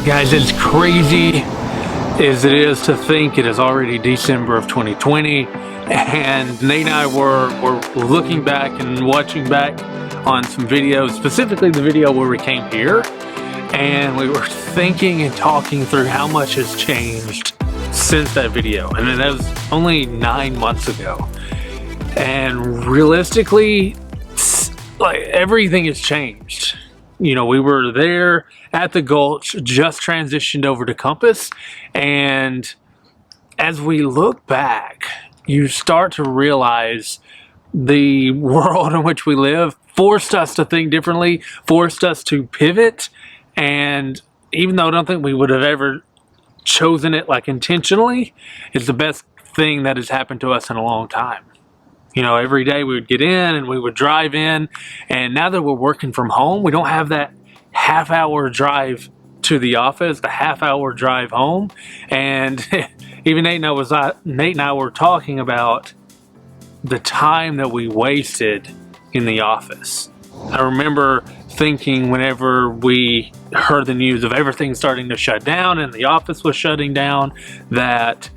Guys, as crazy as it is to think it is already December of 2020, and Nate and I were looking back and watching back on some videos, specifically the video where we came here, and we were thinking and talking through how much has changed since that video. And that was only 9 months ago, and realistically, like, everything has changed. You know, we were there at the Gulch, just transitioned over to Compass, and as we look back, you start to realize the world in which we live forced us to think differently, forced us to pivot, and even though I don't think we would have ever chosen it like intentionally, it's the best thing that has happened to us in a long time. You know, every day we would get in and we would drive in, and now that we're working from home, we don't have that half-hour drive to the office, the half-hour drive home. And even Nate and I were talking about the time that we wasted in the office. I remember thinking whenever we heard the news of everything starting to shut down and the office was shutting down, that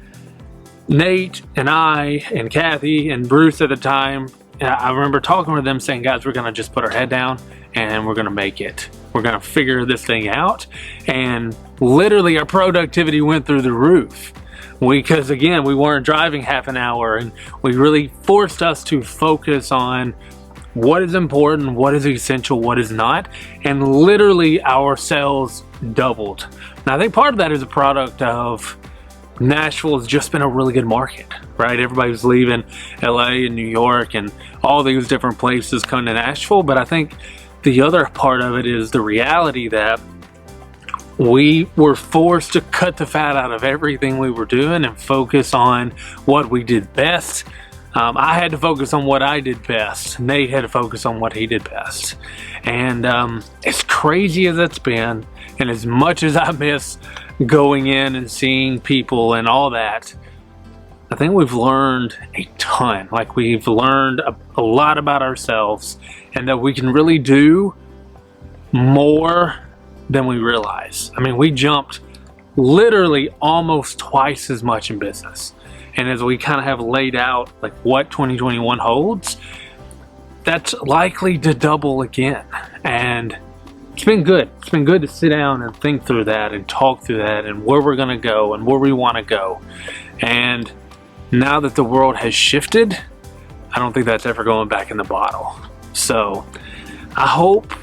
Nate and I and Kathy and Bruce at the time, I remember talking with them saying, guys, we're gonna just put our head down and we're gonna make it. We're gonna figure this thing out. And literally our productivity went through the roof. Because again, we weren't driving half an hour, and we really forced us to focus on what is important, what is essential, what is not. And literally our sales doubled. Now I think part of that is a product of Nashville has just been a really good market, right? Everybody's leaving LA and New York and all these different places coming to Nashville. But I think the other part of it is the reality that we were forced to cut the fat out of everything we were doing and focus on what we did best. I had to focus on what I did best. Nate had to focus on what he did best. And as crazy as it's been, and as much as I miss going in and seeing people and all that, I think we've learned a ton. Like, we've learned a lot about ourselves, and that we can really do more than we realize. I mean, we jumped literally almost twice as much in business. And as we kind of have laid out like what 2021 holds, that's likely to double again. And it's been good. It's been good to sit down and think through that and talk through that and where we're gonna go and where we wanna go. And now that the world has shifted, I don't think that's ever going back in the bottle. So I hope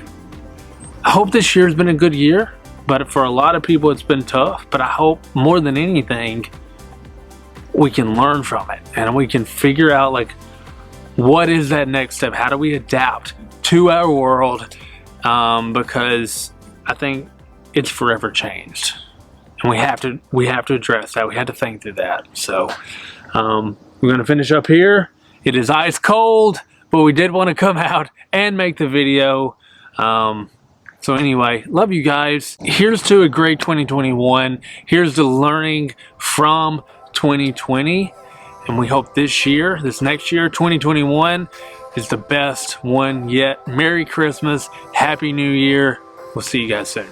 this year's been a good year, but for a lot of people it's been tough. But I hope more than anything, we can learn from it and we can figure out, like, what is that next step? How do we adapt to our world? Because I think it's forever changed, and we have to address that. We have to think through that. So we're going to finish up here. It is ice cold, but we did want to come out and make the video. So anyway, love you guys. Here's to a great 2021. Here's to learning from 2020, and we hope this next year, 2021, is the best one yet. Merry Christmas, Happy New Year. We'll see you guys soon.